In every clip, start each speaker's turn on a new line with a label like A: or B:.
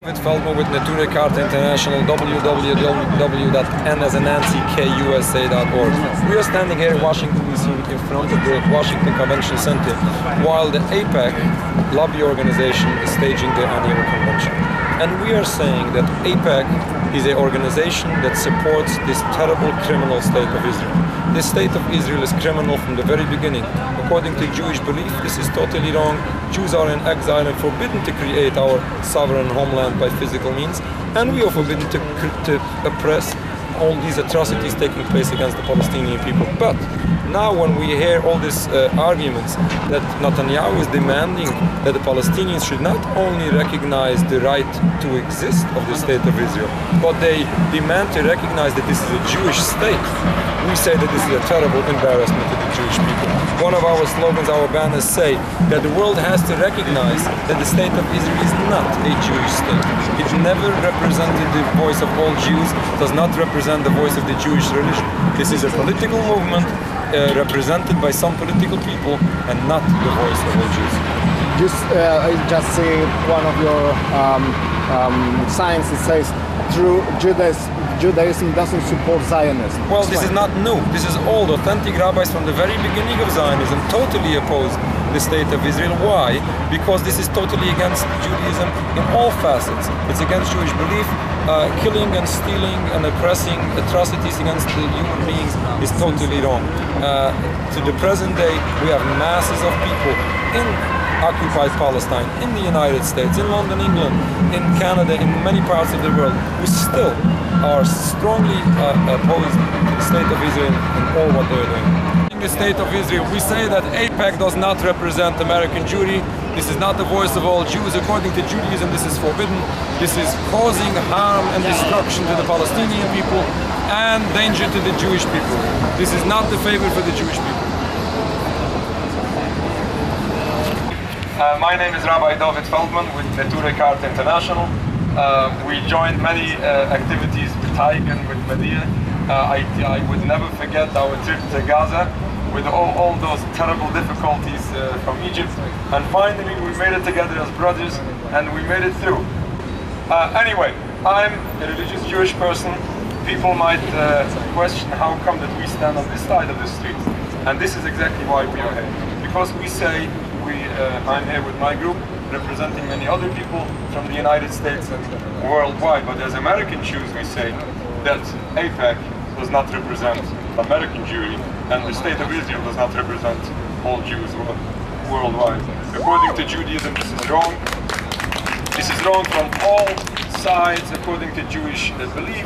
A: With Neturei, Karta International, www.n as in Nancy, KUSA.org. We are standing here in Washington, D.C. in front of the Washington Convention Center while the AIPAC lobby organization is staging their annual convention. And we are saying that AIPAC is an organization that supports this terrible criminal state of Israel. This state of Israel is criminal from the very beginning. According to Jewish belief, this is totally wrong. Jews are in exile and forbidden to create our sovereign homeland by physical means, and we are forbidden to oppress all these atrocities taking place against the Palestinian people. But now when we hear all these arguments that Netanyahu is demanding that the Palestinians should not only recognize the right to exist of the state of Israel, but they demand to recognize that this is a Jewish state, we say that this is a terrible embarrassment to the Jewish people. One of our slogans, our banners say that the world has to recognize that the state of Israel is not a Jewish state. It never represented the voice of all Jews, does not represent the voice of the Jewish religion. This is a political movement represented by some political people and not the voice of all Jews.
B: Just see one of your signs. It says, "True Judaism doesn't support Zionism."
A: Well, this is not new. This is old. Authentic rabbis from the very beginning of Zionism totally opposed the state of Israel. Why? Because this is totally against Judaism in all facets. It's against Jewish belief. Killing and stealing and oppressing atrocities against the human beings is totally wrong. To the present day, we have masses of people in occupied Palestine, in the United States, in London, England, in Canada, in many parts of the world, who still are strongly opposed to the state of Israel and all what they're doing. In the state of Israel, we say that AIPAC does not represent American Jewry. This is not the voice of all Jews. According to Judaism, this is forbidden. This is causing harm and destruction to the Palestinian people and danger to the Jewish people. This is not the favor for the Jewish people. My name is Rabbi David Feldman with Neturei, Karta International. We joined many activities with Taigen, with Medea. I would never forget our trip to Gaza with all those terrible difficulties from Egypt. And finally we made it together as brothers and we made it through. Anyway, I'm a religious Jewish person. People might question how come that we stand on this side of the street. And this is exactly why we are here. Because we say, I'm here with my group, representing many other people from the United States and worldwide. But as American Jews, we say that AIPAC does not represent American Jewry, and the state of Israel does not represent all Jews worldwide. According to Judaism, this is wrong. This is wrong from all sides. According to Jewish belief,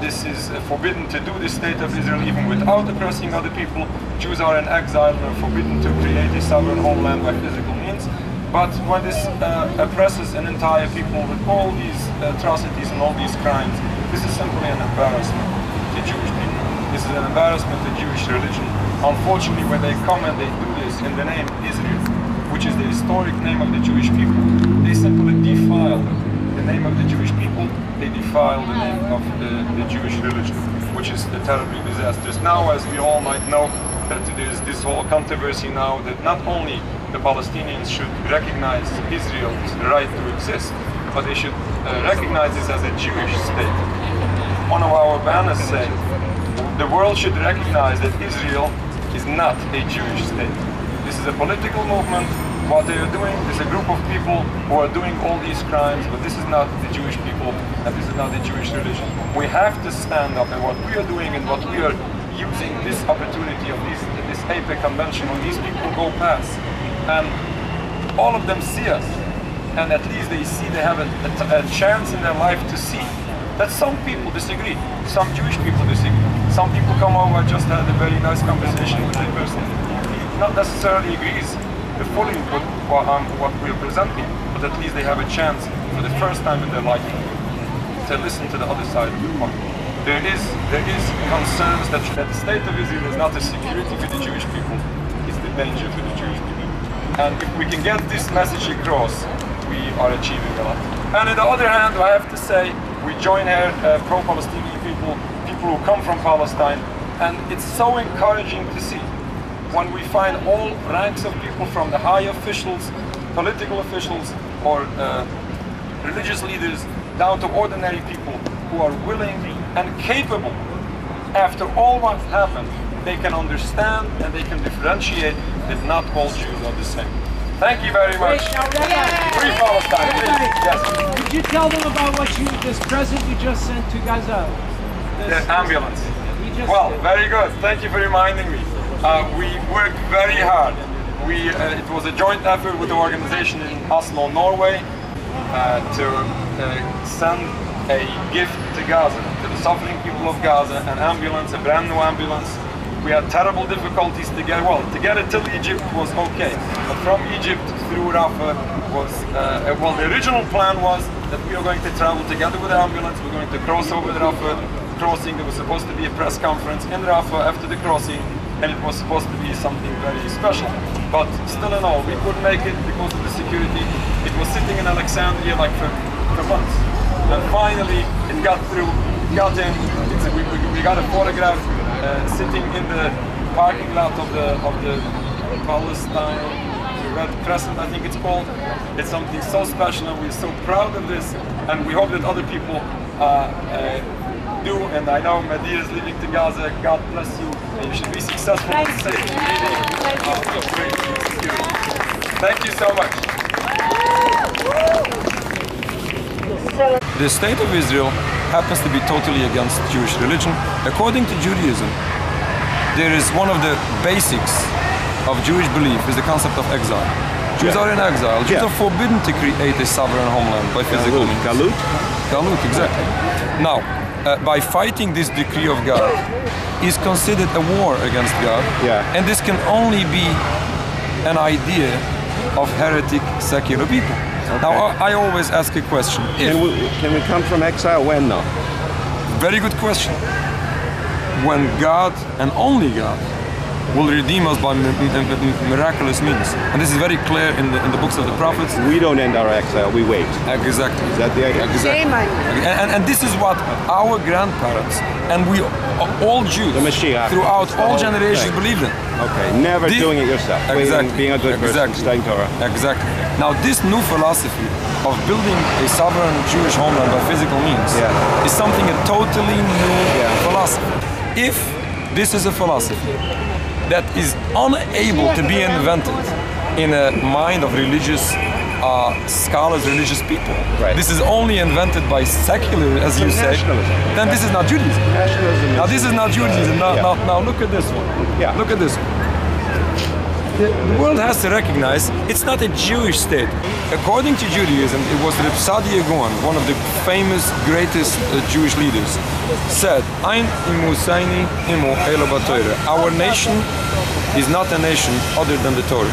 A: this is forbidden to do the state of Israel even without oppressing other people. Jews are in exile and are forbidden to create a sovereign homeland by physical means. But when this oppresses an entire people with all these atrocities and all these crimes, this is simply an embarrassment to Jewish people. This is an embarrassment to Jewish religion. Unfortunately, when they come and they do this in the name Israel, which is the historic name of the Jewish people, they simply defile the name of the Jewish people. They defile the name of the Jewish religion, which is terribly disastrous. Now, as we all might know, that there's this whole controversy now that not only the Palestinians should recognize Israel's right to exist, but they should recognize this as a Jewish state. One of our banners say, the world should recognize that Israel is not a Jewish state. This is a political movement. What they are doing is a group of people who are doing all these crimes, but this is not the Jewish people and this is not the Jewish religion. We have to stand up, and what we are doing and what we are using this opportunity of this AIPAC convention, when these people go past and all of them see us, and at least they see they have a chance in their life to see that some people disagree, some Jewish people disagree. Some people come over. I just had a very nice conversation with a person. He not necessarily agrees fully with what we are presenting, but at least they have a chance for the first time in their life to listen to the other side of the coin. There is concerns that the state of Israel is not a security for the Jewish people, it's the danger for the Jewish people. And if we can get this message across, we are achieving a lot. And on the other hand, I have to say, we join here pro-Palestinian people who come from Palestine, and it's so encouraging to see when we find all ranks of people from the high officials, political officials, or religious leaders down to ordinary people who are willing and capable, after all what happened, they can understand and they can differentiate that not all Jews are the same. Thank you very much. Free Palestine, please. Yes.
C: Could you tell them about what this present you just sent to Gaza?
A: The ambulance. Well, very good. Thank you for reminding me. We worked very hard. It was a joint effort with the organization in Oslo, Norway, to send a gift to Gaza, to the suffering people of Gaza, an ambulance, a brand new ambulance. We had terrible difficulties to get it till Egypt was okay. But from Egypt through Rafah was, the original plan was that we are going to travel together with the ambulance, we're going to cross over the Rafah crossing. There was supposed to be a press conference in Rafah after the crossing, and it was supposed to be something very special. But still in all, we couldn't make it because of the security. It was sitting in Alexandria like for months. And finally, it got through, got in. We got a photograph sitting in the parking lot of the Palestine Red Crescent, I think it's called. It's something so special, and we're so proud of this. And we hope that other people do. And I know Medir is leaving to Gaza. God bless you. And you should be successful in safety. Thank you so much. The state of Israel happens to be totally against Jewish religion. According to Judaism, there is one of the basics of Jewish belief is the concept of exile. Jews are in exile. Jews are forbidden to create a sovereign homeland by physical means.
D: Galut?
A: Galut, exactly. Now, by fighting this decree of God is considered a war against God. And this can only be an idea of heretic secular people. Now, I always ask a question.
D: Can we come from exile? When though?
A: Very good question. When God, and only God, will redeem us by miraculous means. And this is very clear in the books of the prophets.
D: We don't end our exile, we wait.
A: Exactly.
D: Is that the idea?
A: Exactly. And this is what our grandparents, and we all Jews, throughout all generations believed in.
D: Okay, never doing it yourself.
A: Exactly.
D: Being a good person, studying Torah.
A: Exactly. Now this new philosophy of building a sovereign Jewish homeland by physical means is something a totally new philosophy. If this is a philosophy that is unable to be invented in a mind of religious scholars, religious people. This is only invented by secular, as you say. Then this is not Judaism. Now this is not Judaism. Now look at this one. Look at this one. The world has to recognize it's not a Jewish state. According to Judaism, it was Reb Sadia Gaon, one of the famous, greatest Jewish leaders, said, Ein imu saini imu elo b'Torah. Our nation is not a nation other than the Torah.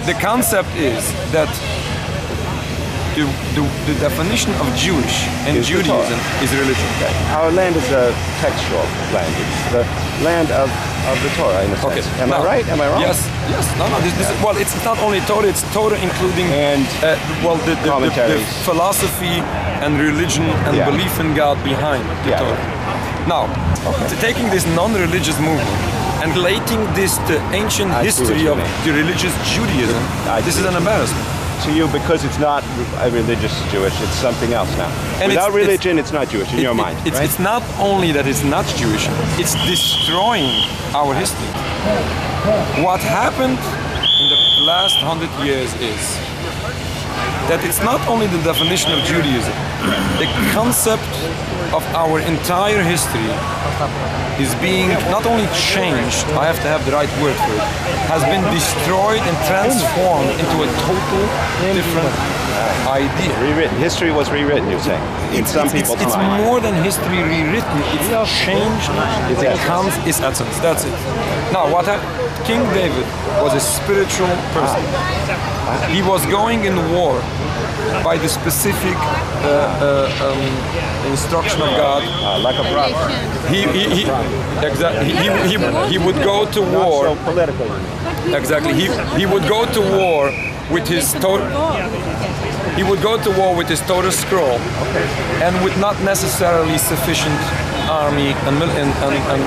A: The concept is that the definition of Jewish in Judaism is religion.
D: Our land is a textual land. It's the land of the Torah in a sense. Am I right? Am I wrong?
A: Yes. No. Well, it's not only Torah. It's Torah including the philosophy and religion and belief in God behind the Torah. Now, taking this non-religious movement and relating this to ancient history of the religious Judaism, this is an embarrassment.
D: To you, because it's not a religious Jewish, it's something else now. And without religion, it's not Jewish in your mind.
A: It's not only that it's not Jewish, it's destroying our history. What happened in the last 100 years is that it's not only the definition of Judaism, the concept of our entire history is being not only changed, I have to have the right word for it, has been destroyed and transformed into a total different idea.
D: Rewritten. History was rewritten, you're saying, in some people's minds.
A: It's more than history rewritten. It's changed its essence. That's it. Now, what happened? King David was a spiritual person. He was going in war by the specific instruction of God.
D: Like a prophet.
A: He would go to war.
D: Not so political.
A: Exactly. He would go to war with his Torah. He would go to war with his Torah scroll, and with not necessarily sufficient army and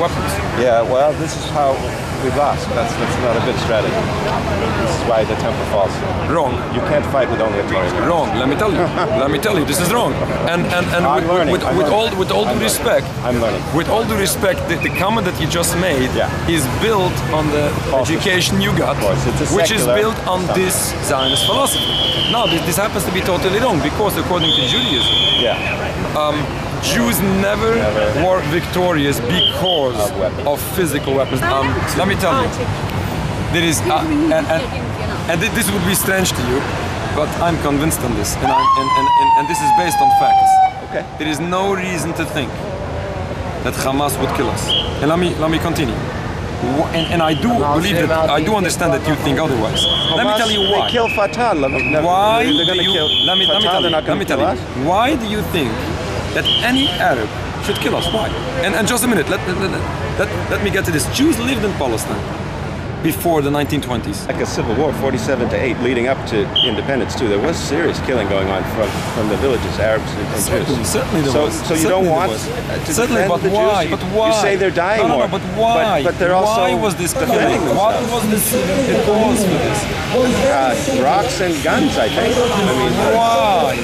A: weapons.
D: Yeah. Well, this is how we've lost. That's not a good strategy. This is why the temple falls.
A: Wrong.
D: You can't fight with only a Torah.
A: Wrong. Let me tell you. Let me tell you. This is wrong. And
D: I'm learning.
A: with all due respect,
D: I'm learning.
A: With all due respect, the comment that you just made is built on the education you got, which is built on this Zionist philosophy. Now, this happens to be totally wrong because according to Judaism, Jews never were victorious because of physical weapons. Let me tell you, there is, and this would be strange to you, but I'm convinced on this, and this is based on facts.
D: Okay.
A: There is no reason to think that Hamas would kill us. And let me continue. And I do believe that, I do understand that you think otherwise. Let me tell you why.
D: They kill Fatah.
A: Why
D: they're going to kill
A: let me tell you. Why do you think that any Arab should kill us? Why? And just a minute, let me get to this. Jews lived in Palestine before the 1920s.
D: Like a civil war, 47 to 8, leading up to independence too. There was serious killing going on from the villages, Arabs and Jews.
A: Certainly there was.
D: So you don't want to defend the Jews?
A: But why?
D: You say they're dying more.
A: But why?
D: But they're also
A: why was this killing? What was the cause for this?
D: Rocks and guns, I think. I mean,
A: why?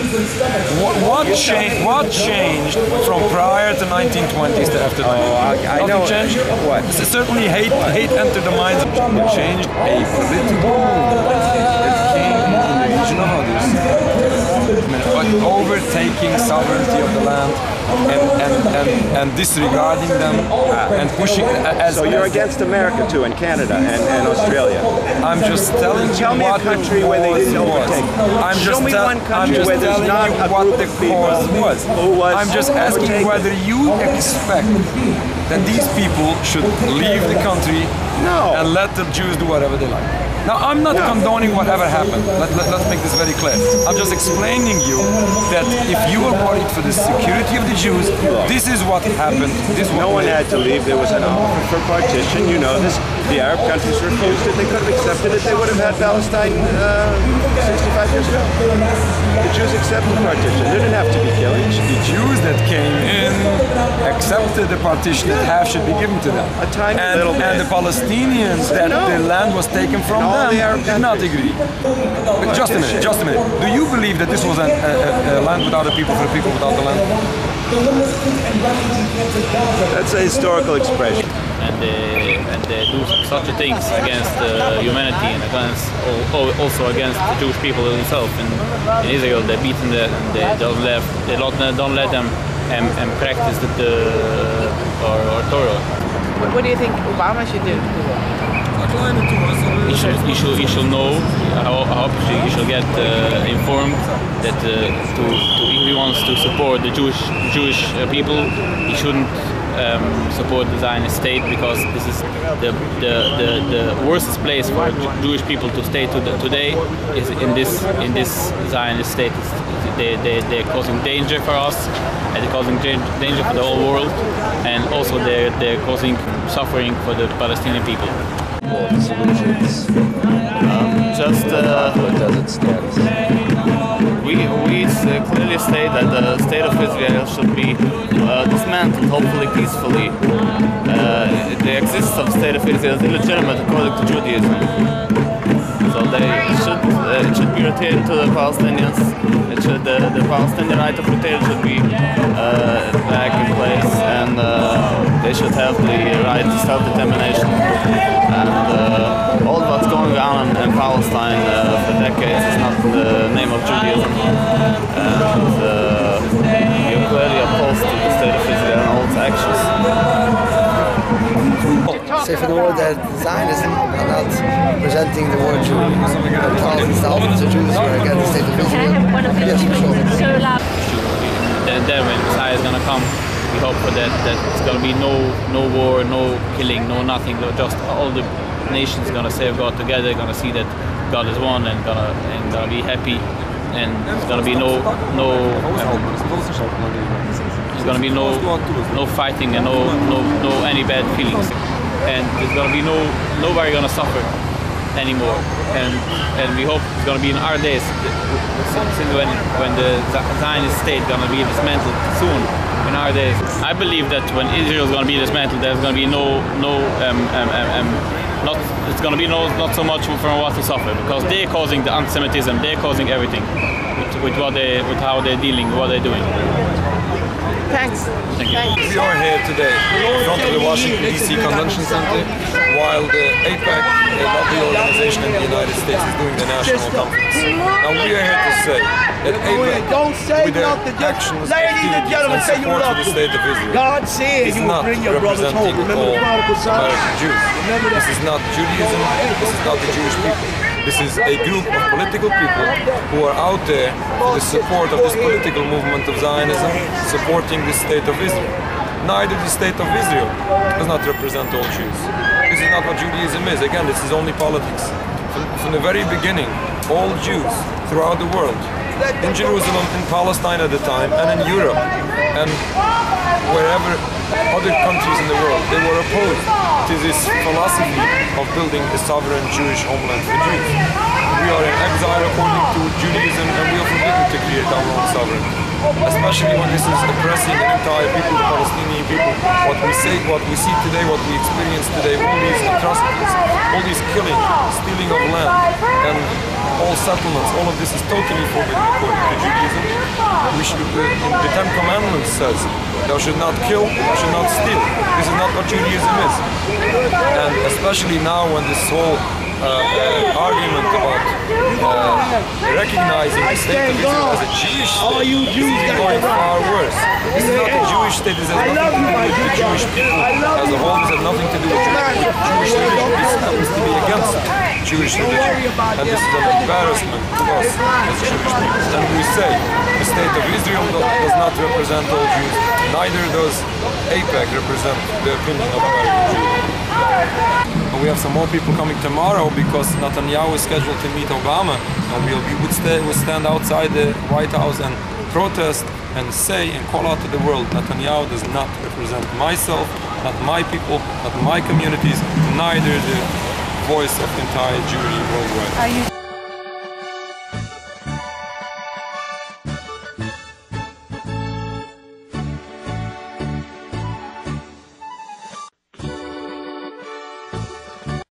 A: What changed from prior to 1920s to after?
D: I know.
A: Changed?
D: What?
A: Certainly hate entered the minds of people. It changed a political that came into the region of others, but overtaking sovereignty of the land and disregarding them and pushing as.
D: So you're against America too, and Canada and Australia.
A: I'm just telling you
D: Tell me
A: what
D: a country where they didn't overtake. Show me one country where there's not a group of people who was
A: I'm just asking whether you expect that these people should leave the country and let the Jews do whatever they like. Now, I'm not condoning whatever happened. Let's make this very clear. I'm just explaining you that if you are worried for the security of the Jews, this is what happened.
D: No one had to leave. There was an offer for partition. You know this. The Arab countries refused it. They could have accepted it. They would have had Palestine 65 years ago. The Jews accepted partition. They didn't have to be killed.
A: The Jews that came in accepted the partition that half should be given to them.
D: A tiny little bit.
A: And the Palestinians that the land was taken from them did not agree. But just a minute. Do you believe that this was a land without a people for a people without the land?
D: That's a historical expression.
E: And they do such things against humanity and also against the Jewish people themselves. In Israel, they beat them and they don't let them practice or Torah.
F: What do you think Obama should do?
E: He should know. He should get informed that if he wants to support the Jewish people, he shouldn't support the Zionist state, because this is the worst place for Jewish people to stay today is in this Zionist state. They're causing danger for us, and they're causing danger for the whole world, and also they're causing suffering for the Palestinian people.
G: Solutions.
E: Just
G: what does it stand?
E: we clearly state that the state of Israel should be dismantled, hopefully peacefully. The existence of the state of Israel is illegitimate according to Judaism. So it should be rotated to the Palestinians. The Palestinian right of rotation should be back in place, and they should have the right to self-determination. And all what's going on in Palestine for decades is not the name of Judaism. And you're clearly opposed to the state of Israel and all its actions.
H: Say for the word that Zionism are not presenting the word Jew. Thousands of Jews who are against the state of Israel. Yes, for sure.
E: Then when Messiah is going to come, we hope for that it's going to be no war, no killing, no nothing. Just all the nations going to serve God together, going to see that God is one, and gonna be happy, and there's going to be no fighting and no any bad feelings, and there's going to be nobody going to suffer anymore, and we hope it's going to be in our days, since when the Zionist state is going to be dismantled soon, in our days. I believe that when Israel is going to be dismantled, there's going to be no
I: it's going to be not so much from what to suffer, because they're causing the anti-Semitism, they're causing everything with how they're dealing, what they're doing.
F: Thanks.
I: Thank you.
F: Thanks.
J: We are here today in front of the Washington DC Convention Center while the AIPAC, the lobby organization in the United States, is doing the national conference. Now we are here to say that AIPAC, with their actions, activities, and support for the state of Israel, is not representing all American Jews. This is not Judaism, this is not the Jewish people. This is a group of political people who are out there for the support of this political movement of Zionism, supporting the state of Israel. Neither the state of Israel does not represent all Jews. This is not what Judaism is. Again, this is only politics. From the very beginning, all Jews throughout the world, in Jerusalem, in Palestine at the time, and in Europe, and wherever other countries in the world, they were opposed to this philosophy of building a sovereign Jewish homeland for Jews. We are in exile according to Judaism, and we are forbidden to create our own sovereignty. Especially when this is oppressing an entire people, the Palestinian people. What we see today, what we experience today, all these atrocities, all these killing, stealing of land, and all settlements, all of this is totally forbidden according to Judaism. The Ten Commandments says, thou should not kill, thou should not steal. This is not what Judaism is. And especially now when this whole argument about recognizing the state of Israel as a Jewish state is going far worse. This is not a Jewish state, this has nothing to do with the Jewish people as a whole, this has nothing to do with Jewish religion, this happens to be against Jewish religion. And this is an embarrassment to us as Jewish people. And we say, the state of Israel does not represent all Jews, neither does AIPAC represent the opinion of American Jews. We have some more people coming tomorrow because Netanyahu is scheduled to meet Obama, and we'll stand outside the White House and protest and say and call out to the world, Netanyahu does not represent myself, not my people, not my communities, neither the voice of the entire Jewry worldwide.